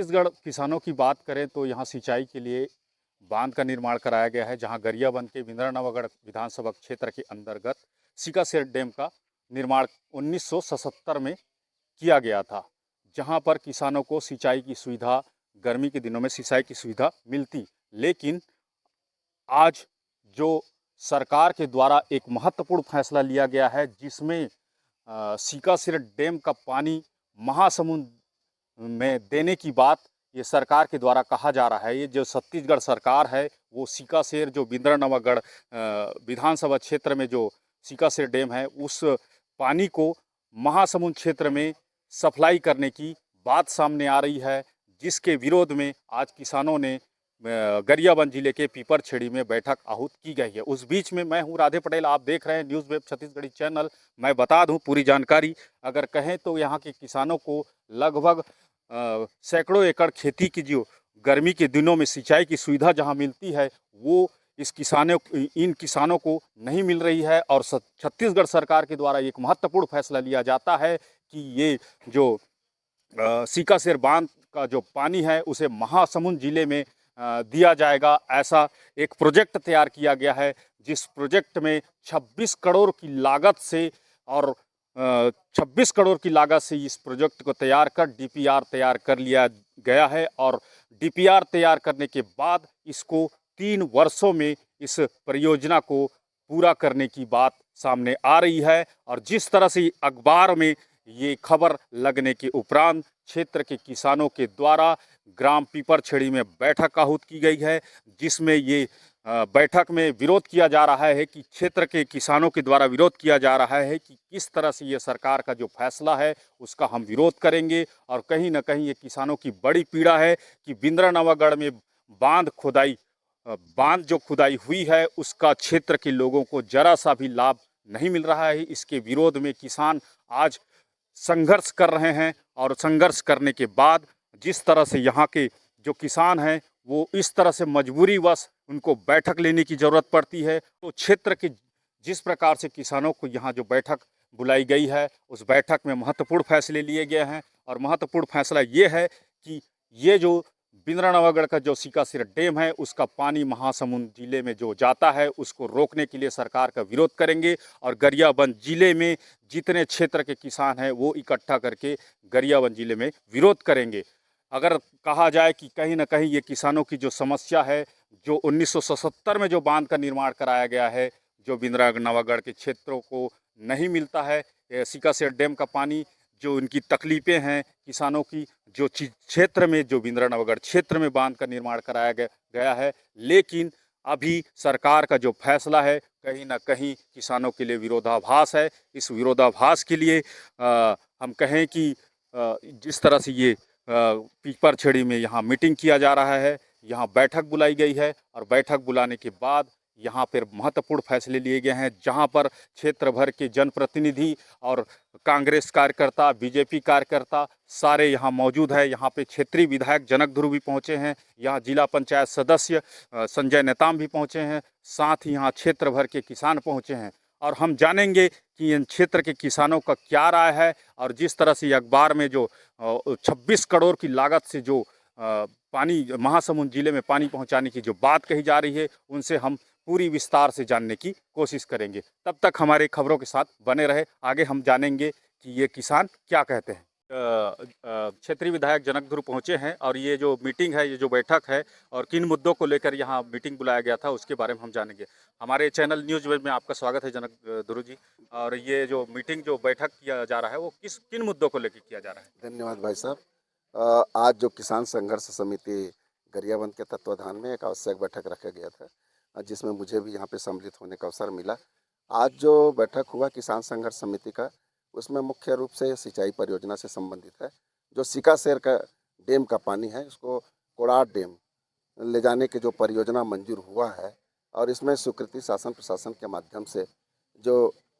छत्तीसगढ़ किसानों की बात करें तो यहाँ सिंचाई के लिए बांध का निर्माण कराया गया है, जहाँ गरियाबंद के बिंद्रानवागढ़ विधानसभा क्षेत्र के अंतर्गत सिकासेर डैम का निर्माण 1977 में किया गया था, जहाँ पर किसानों को सिंचाई की सुविधा, गर्मी के दिनों में सिंचाई की सुविधा मिलती। लेकिन आज जो सरकार के द्वारा एक महत्वपूर्ण फैसला लिया गया है, जिसमें सिकासेर डैम का पानी महासमुंद में देने की बात ये सरकार के द्वारा कहा जा रहा है। ये जो छत्तीसगढ़ सरकार है, वो सिकासेर जो बिंद्रानवागढ़ विधानसभा क्षेत्र में जो सिकासेर डैम है, उस पानी को महासमुंद क्षेत्र में सप्लाई करने की बात सामने आ रही है, जिसके विरोध में आज किसानों ने गरियाबंद जिले के पीपरछेड़ी में बैठक आहूत की गई है। उस बीच में मैं हूं राधे पटेल, आप देख रहे हैं न्यूज़ वेब छत्तीसगढ़ी चैनल। मैं बता दूं पूरी जानकारी, अगर कहें तो यहाँ के किसानों को लगभग सैकड़ों एकड़ खेती की जो गर्मी के दिनों में सिंचाई की सुविधा जहाँ मिलती है, वो इन किसानों को नहीं मिल रही है। और छत्तीसगढ़ सरकार के द्वारा एक महत्वपूर्ण फैसला लिया जाता है कि ये जो सिकासेर बांध का जो पानी है उसे महासमुंद जिले में दिया जाएगा। ऐसा एक प्रोजेक्ट तैयार किया गया है, जिस प्रोजेक्ट में 26 करोड़ की लागत से और 26 करोड़ की लागत से इस प्रोजेक्ट को तैयार कर डीपीआर तैयार कर लिया गया है। और डीपीआर तैयार करने के बाद इसको 3 वर्षों में इस परियोजना को पूरा करने की बात सामने आ रही है। और जिस तरह से अखबार में ये खबर लगने के उपरांत क्षेत्र के किसानों के द्वारा ग्राम पीपरछेड़ी में बैठक आहूत की गई है, जिसमें ये बैठक में विरोध किया जा रहा है कि क्षेत्र के किसानों के द्वारा विरोध किया जा रहा है कि किस तरह से ये सरकार का जो फैसला है उसका हम विरोध करेंगे। और कहीं ना कहीं ये किसानों की बड़ी पीड़ा है कि बिंद्रानवागढ़ में बांध जो खुदाई हुई है उसका क्षेत्र के लोगों को जरा सा भी लाभ नहीं मिल रहा है। इसके विरोध में किसान आज संघर्ष कर रहे हैं। और संघर्ष करने के बाद जिस तरह से यहाँ के जो किसान हैं वो इस तरह से मजबूरीवश उनको बैठक लेने की ज़रूरत पड़ती है, तो क्षेत्र के जिस प्रकार से किसानों को यहाँ जो बैठक बुलाई गई है उस बैठक में महत्वपूर्ण फैसले लिए गए हैं। और महत्वपूर्ण फैसला ये है कि ये जो बिंद्रानवागढ़ का जो सिकासेर डैम है उसका पानी महासमुंद जिले में जो जाता है उसको रोकने के लिए सरकार का विरोध करेंगे। और गरियाबंद जिले में जितने क्षेत्र के किसान हैं वो इकट्ठा करके गरियाबंद जिले में विरोध करेंगे। अगर कहा जाए कि कहीं ना कहीं ये किसानों की जो समस्या है, जो 1977 में जो बांध का निर्माण कराया गया है, जो बिंद्रानवागढ़ के क्षेत्रों को नहीं मिलता है सिकासेर डैम का पानी, जो उनकी तकलीफ़ें हैं किसानों की, जो क्षेत्र में जो बिंद्रानवागढ़ क्षेत्र में बांध का निर्माण कराया गया है, लेकिन अभी सरकार का जो फैसला है कहीं ना कहीं किसानों के लिए विरोधाभास है। इस विरोधाभास के लिए हम कहें कि जिस तरह से ये पीपरछेड़ी में यहाँ मीटिंग किया जा रहा है, यहाँ बैठक बुलाई गई है और बैठक बुलाने के बाद यहाँ पर महत्वपूर्ण फैसले लिए गए हैं, जहाँ पर क्षेत्र भर के जनप्रतिनिधि और कांग्रेस कार्यकर्ता, बीजेपी कार्यकर्ता सारे यहाँ मौजूद है। यहाँ पे क्षेत्रीय विधायक जनक ध्रुव भी पहुँचे हैं, यहाँ जिला पंचायत सदस्य संजय नेताम भी पहुँचे हैं, साथ ही यहाँ क्षेत्र भर के किसान पहुँचे हैं। और हम जानेंगे कि इन क्षेत्र के किसानों का क्या राय है। और जिस तरह से अखबार में जो 26 करोड़ की लागत से जो पानी महासमुंद जिले में पानी पहुंचाने की जो बात कही जा रही है, उनसे हम पूरी विस्तार से जानने की कोशिश करेंगे। तब तक हमारे खबरों के साथ बने रहे, आगे हम जानेंगे कि ये किसान क्या कहते हैं। क्षेत्रीय विधायक जनक ध्रुव पहुँचे हैं और ये जो मीटिंग है, ये जो बैठक है और किन मुद्दों को लेकर यहाँ मीटिंग बुलाया गया था उसके बारे में हम जानेंगे। हमारे चैनल न्यूज़ वेब में आपका स्वागत है जनक ध्रुव जी। और ये जो मीटिंग जो बैठक किया जा रहा है वो किन मुद्दों को लेकर किया जा रहा है? धन्यवाद भाई साहब। आज जो किसान संघर्ष समिति गरियाबंद के तत्वाधान में एक आवश्यक बैठक रखा गया था, जिसमें मुझे भी यहाँ पे सम्मिलित होने का अवसर मिला। आज जो बैठक हुआ किसान संघर्ष समिति का, उसमें मुख्य रूप से सिंचाई परियोजना से संबंधित है। जो सिकासेर का डैम का पानी है उसको कोड़ार डैम ले जाने के जो परियोजना मंजूर हुआ है और इसमें स्वीकृति शासन प्रशासन के माध्यम से जो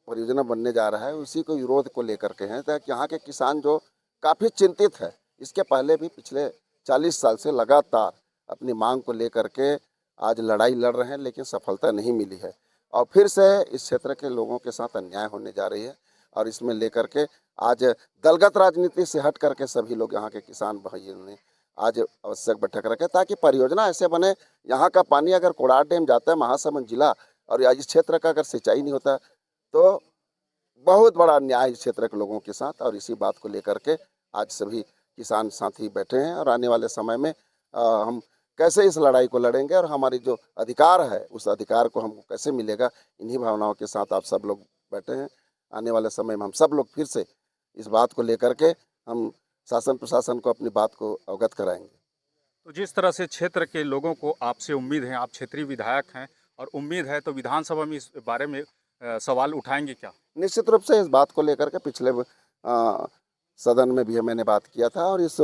परियोजना बनने जा रहा है उसी को विरोध को लेकर के हैं, ताकि यहाँ के किसान जो काफ़ी चिंतित है, इसके पहले भी पिछले 40 साल से लगातार अपनी मांग को लेकर के आज लड़ाई लड़ रहे हैं, लेकिन सफलता नहीं मिली है। और फिर से इस क्षेत्र के लोगों के साथ अन्याय होने जा रही है और इसमें लेकर के आज दलगत राजनीति से हट करके सभी लोग यहाँ के किसान भाइयों ने आज आवश्यक बैठक रखें ताकि परियोजना ऐसे बने, यहाँ का पानी अगर कोड़ार डैम जाता है महासमुंद जिला और इस क्षेत्र का अगर सिंचाई नहीं होता तो बहुत बड़ा अन्याय इस क्षेत्र के लोगों के साथ, और इसी बात को लेकर के आज सभी किसान साथी बैठे हैं। और आने वाले समय में हम कैसे इस लड़ाई को लड़ेंगे और हमारी जो अधिकार है उस अधिकार को हमको कैसे मिलेगा, इन्हीं भावनाओं के साथ आप सब लोग बैठे हैं। आने वाले समय में हम सब लोग फिर से इस बात को लेकर के हम शासन प्रशासन को अपनी बात को अवगत कराएंगे। तो जिस तरह से क्षेत्र के लोगों को आपसे उम्मीद है, आप क्षेत्रीय विधायक हैं और उम्मीद है, तो विधानसभा में इस बारे में सवाल उठाएंगे क्या? निश्चित रूप से इस बात को लेकर के पिछले सदन में भी मैंने बात किया था, और इस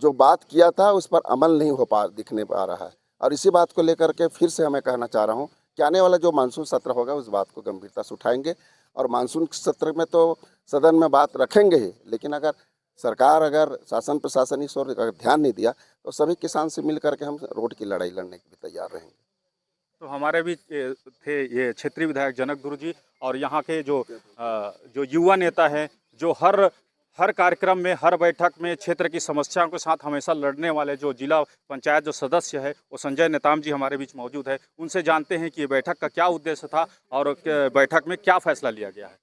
जो बात किया था उस पर अमल नहीं हो दिखने पा रहा है। और इसी बात को लेकर के फिर से हमें कहना चाह रहा हूँ कि आने वाला जो मानसून सत्र होगा उस बात को गंभीरता से उठाएंगे, और मानसून सत्र में तो सदन में बात रखेंगे ही, लेकिन अगर सरकार, अगर शासन प्रशासन इस ओर अगर ध्यान नहीं दिया तो सभी किसान से मिल करके हम रोड की लड़ाई लड़ने के लिए तैयार रहेंगे। तो हमारे बीच थे ये क्षेत्रीय विधायक जनक गुरु जी, और यहाँ के जो युवा नेता हैं, जो हर कार्यक्रम में, हर बैठक में क्षेत्र की समस्याओं के साथ हमेशा लड़ने वाले जो जिला पंचायत जो सदस्य है वो संजय नेताम जी हमारे बीच मौजूद है। उनसे जानते हैं कि ये बैठक का क्या उद्देश्य था और बैठक में क्या फैसला लिया गया है।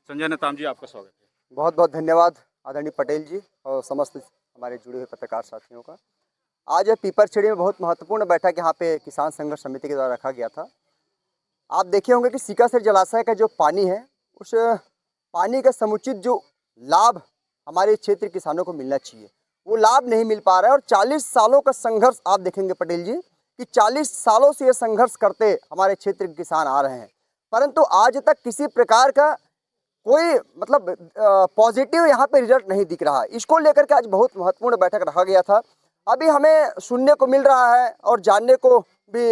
संजय नेताम जी, आपका स्वागत है। बहुत बहुत धन्यवाद आदरणीय पटेल जी और समस्त हमारे जुड़े हुए पत्रकार साथियों का। आज पीपरछेड़ी में बहुत महत्वपूर्ण बैठक यहाँ पे किसान संघर्ष समिति के द्वारा रखा गया था। आप देखे होंगे कि सीकासेर जलाशय का जो पानी है, उस पानी का समुचित जो लाभ हमारे क्षेत्र किसानों को मिलना चाहिए, वो लाभ नहीं मिल पा रहा है। और 40 सालों का संघर्ष आप देखेंगे पटेल जी कि 40 सालों से ये संघर्ष करते हमारे क्षेत्र के किसान आ रहे हैं, परंतु आज तक किसी प्रकार का कोई मतलब पॉजिटिव यहाँ पे रिजल्ट नहीं दिख रहा है। इसको लेकर के आज बहुत महत्वपूर्ण बैठक रखा गया था। अभी हमें सुनने को मिल रहा है और जानने को भी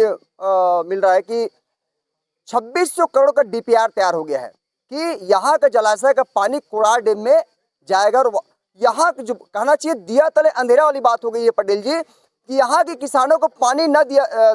मिल रहा है कि 2600 करोड़ का डीपीआर तैयार हो गया है कि यहाँ का जलाशय का पानी कोड़ार डैम में जाएगा। और यहाँ जो कहना चाहिए दिया तले अंधेरा वाली बात हो गई है पटेल जी कि यहाँ के किसानों को पानी न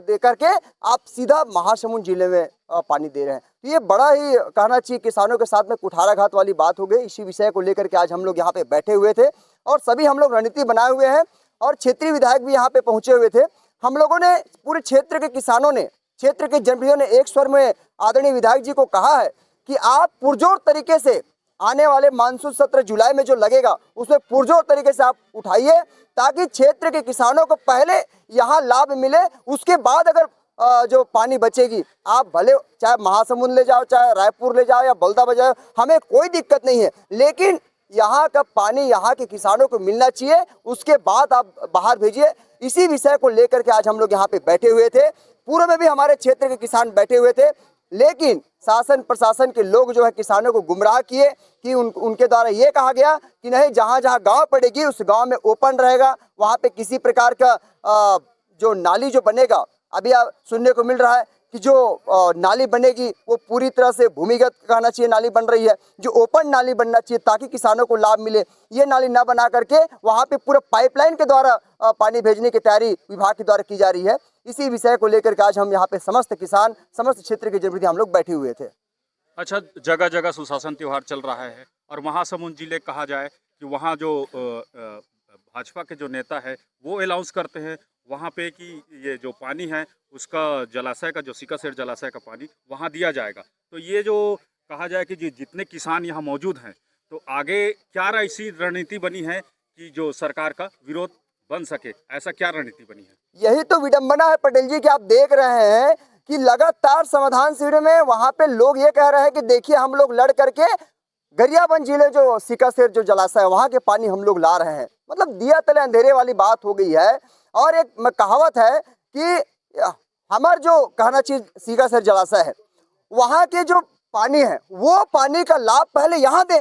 दे करके आप सीधा महासमुंद जिले में पानी दे रहे हैं। तो ये बड़ा ही कहना चाहिए किसानों के साथ में कुठाराघात वाली बात हो गई। इसी विषय को लेकर के आज हम लोग यहाँ पे बैठे हुए थे और सभी हम लोग रणनीति बनाए हुए हैं और क्षेत्रीय विधायक भी यहाँ पे पहुंचे हुए थे। हम लोगों ने पूरे क्षेत्र के किसानों ने, क्षेत्र के जनप्रतिनिधियों ने एक स्वर में आदरणीय विधायक जी को कहा है कि आप पुरजोर तरीके से आने वाले मानसून सत्र जुलाई में जो लगेगा उसमें पुरजोर तरीके से आप उठाइए, ताकि क्षेत्र के किसानों को पहले यहाँ लाभ मिले, उसके बाद अगर जो पानी बचेगी आप भले चाहे महासमुंद ले जाओ, चाहे रायपुर ले जाओ या बलदा बजाओ, हमें कोई दिक्कत नहीं है, लेकिन यहाँ का पानी यहाँ के किसानों को मिलना चाहिए, उसके बाद आप बाहर भेजिए। इसी विषय को लेकर के आज हम लोग यहाँ पे बैठे हुए थे। पूर्व में भी हमारे क्षेत्र के किसान बैठे हुए थे, लेकिन शासन प्रशासन के लोग जो है किसानों को गुमराह किए कि उनके द्वारा ये कहा गया कि नहीं, जहाँ जहाँ गांव पड़ेगी उस गांव में ओपन रहेगा, वहाँ पे किसी प्रकार का जो नाली जो बनेगा, अभी सुनने को मिल रहा है कि जो नाली बनेगी वो पूरी तरह से भूमिगत कहना चाहिए नाली बन रही है, जो ओपन नाली बनना चाहिए ताकि किसानों को लाभ मिले। ये नाली ना बना करके वहाँ पे पूरा पाइपलाइन के द्वारा पानी भेजने की तैयारी विभाग के द्वारा की जा रही है। इसी विषय को लेकर के आज हम यहाँ पे समस्त किसान, समस्त क्षेत्र के जनप्रतिनिधि हम लोग बैठे हुए थे। अच्छा, जगह जगह सुशासन त्यौहार चल रहा है और महासमुंद जिले कहा जाए कि वहाँ जो भाजपा के जो नेता है वो अनाउंस करते हैं वहाँ पे कि ये जो पानी है उसका जलाशय का, जो सीकासेर जलाशय का पानी वहाँ दिया जाएगा। तो ये जो कहा जाए कि जितने किसान यहाँ मौजूद हैं, तो आगे क्या ऐसी रणनीति बनी है कि जो सरकार का विरोध बन सके, ऐसा क्या रणनीति बनी है? यही तो विडंबना है पटेल जी कि आप देख रहे हैं कि लगातार समाधान शिविर में वहाँ पे लोग ये कह रहे हैं कि देखिए हम लोग लड़ करके गरियाबंद जिले जो सीकासेर जो जलाशय है वहाँ के पानी हम लोग ला रहे हैं। मतलब दिया तले अंधेरे वाली बात हो गई है। और एक कहावत है कि हमार जो कहना चाहिए सीकासेर जलाशय है, वहाँ के जो पानी है वो पानी का लाभ पहले यहाँ दें।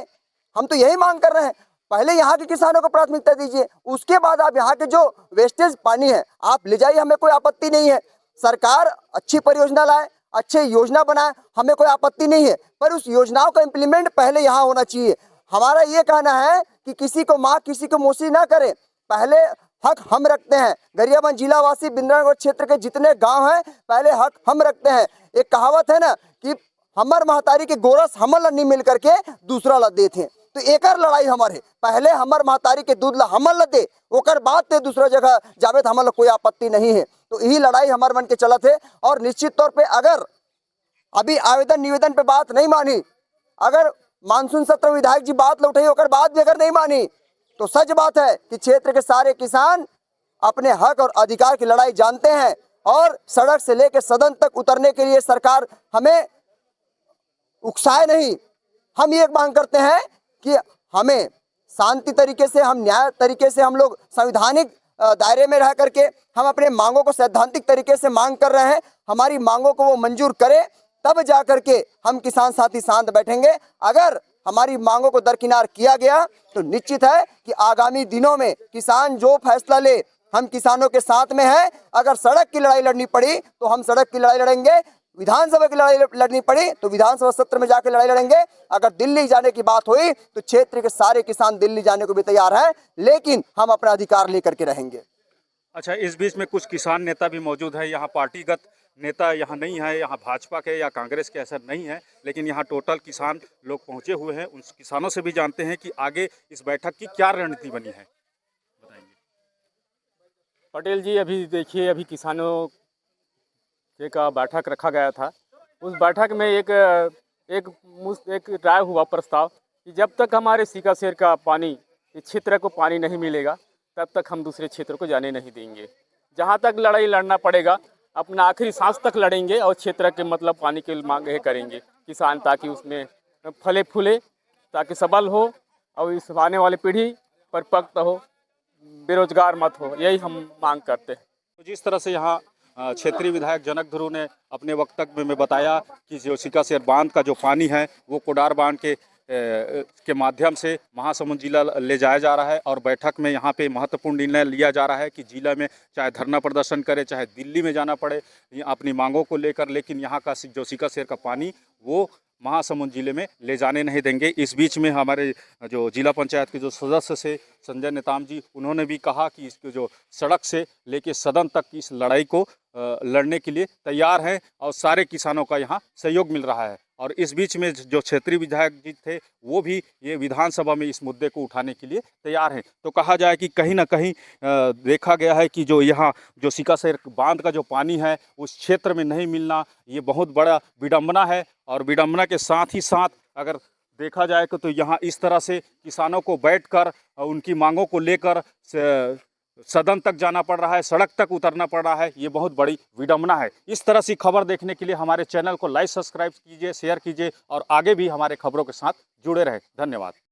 हम तो यही मांग कर रहे हैं, पहले यहाँ के किसानों को प्राथमिकता दीजिए, उसके बाद आप यहाँ के जो वेस्टेज पानी है आप ले जाइए, हमें कोई आपत्ति नहीं है। सरकार अच्छी परियोजना लाए, अच्छे योजना बनाए, हमें कोई आपत्ति नहीं है, पर उस योजनाओं का इम्प्लीमेंट पहले यहाँ होना चाहिए। हमारा ये कहना है कि किसी को माँ किसी को मौसी ना करे, पहले हक हम रखते हैं। गरियाबंद जिलावासी बिंद्रानगढ़ क्षेत्र के जितने गांव हैं पहले हक हम रखते हैं। एक कहावत है ना कि हमर महतारी के गोरस हमर नहीं मिल करके दूसरा ला देते हैं। तो एकर लड़ाई हमर है। पहले हमर महतारी के दूध ला हमन ल दे, ओकर बाद ते दूसरा जगह जावे तो हमन ला कोई आपत्ति नहीं है। तो यही लड़ाई हमार मन के चलत है। और निश्चित तौर पे अगर अभी आवेदन निवेदन पे बात नहीं मानी, अगर मानसून सत्र में विधायक जी बात लौटाई ओकर बाद भी अगर नहीं मानी, तो सच बात है कि क्षेत्र के सारे किसान अपने हक और अधिकार की लड़ाई जानते हैं और सड़क से लेकर सदन तक उतरने के लिए सरकार हमें उकसाए नहीं। हम ये मांग करते हैं कि हमें शांति तरीके से, हम न्याय तरीके से, हम लोग संवैधानिक दायरे में रह करके हम अपने मांगों को सैद्धांतिक तरीके से मांग कर रहे हैं। हमारी मांगों को वो मंजूर करे, तब जा करके हम किसान साथी शांत बैठेंगे। अगर हमारी मांगों को दरकिनार किया गया तो निश्चित है कि आगामी दिनों में किसान जो फैसला ले, हम किसानों के साथ में हैं। अगर सड़क की लड़ाई लड़नी पड़ी तो हम सड़क की लड़ाई लड़ेंगे, विधानसभा की लड़ाई लड़नी पड़ी तो विधानसभा सत्र में जाकर लड़ाई लड़ेंगे। अगर दिल्ली जाने की बात हुई तो क्षेत्र के सारे किसान दिल्ली जाने को भी तैयार हैं, लेकिन हम अपना अधिकार लेकर के रहेंगे। अच्छा, इस बीच में कुछ किसान नेता भी मौजूद है। यहाँ पार्टीगत नेता यहाँ नहीं है, यहाँ भाजपा के या कांग्रेस के असर नहीं है, लेकिन यहाँ टोटल किसान लोग पहुँचे हुए हैं। उन किसानों से भी जानते हैं कि आगे इस बैठक की क्या रणनीति बनी है। बताएंगे पटेल जी। अभी देखिए, अभी किसानों का बैठक रखा गया था। उस बैठक में एक राय हुआ प्रस्ताव कि जब तक हमारे सीकासेर का पानी, इस क्षेत्र को पानी नहीं मिलेगा, तब तक हम दूसरे क्षेत्र को जाने नहीं देंगे। जहाँ तक लड़ाई लड़ना पड़ेगा, अपना आखिरी सांस तक लड़ेंगे और क्षेत्र के मतलब पानी की मांग करेंगे किसान, ताकि उसमें फले फूले, ताकि सबल हो और इस आने वाली पीढ़ी परिपक्व हो, बेरोजगार मत हो। यही हम मांग करते हैं। तो जिस तरह से यहाँ क्षेत्रीय विधायक जनक ध्रुव ने अपने वक्तव्य में बताया कि जो सीकासेर बांध का जो पानी है वो कोडार बांध के माध्यम से महासमुंद जिला ले जाया जा रहा है। और बैठक में यहाँ पे महत्वपूर्ण निर्णय लिया जा रहा है कि जिला में चाहे धरना प्रदर्शन करे, चाहे दिल्ली में जाना पड़े अपनी मांगों को लेकर, लेकिन यहाँ का जो सीकासेर का पानी वो महासमुंद जिले में ले जाने नहीं देंगे। इस बीच में हमारे जो जिला पंचायत के जो सदस्य से संजय नेताम जी, उन्होंने भी कहा कि इसको जो सड़क से लेके सदन तक की इस लड़ाई को लड़ने के लिए तैयार हैं और सारे किसानों का यहाँ सहयोग मिल रहा है। और इस बीच में जो क्षेत्रीय विधायक जी थे वो भी ये विधानसभा में इस मुद्दे को उठाने के लिए तैयार हैं। तो कहा जाए कि कहीं ना कहीं देखा गया है कि जो यहाँ जो सीकासेर बांध का जो पानी है उस क्षेत्र में नहीं मिलना, ये बहुत बड़ा विडंबना है। और विडंबना के साथ ही साथ अगर देखा जाए तो यहाँ इस तरह से किसानों को बैठकर उनकी मांगों को लेकर सदन तक जाना पड़ रहा है, सड़क तक उतरना पड़ रहा है, ये बहुत बड़ी विडंबना है। इस तरह से खबर देखने के लिए हमारे चैनल को लाइक, सब्सक्राइब कीजिए, शेयर कीजिए और आगे भी हमारे खबरों के साथ जुड़े रहें। धन्यवाद।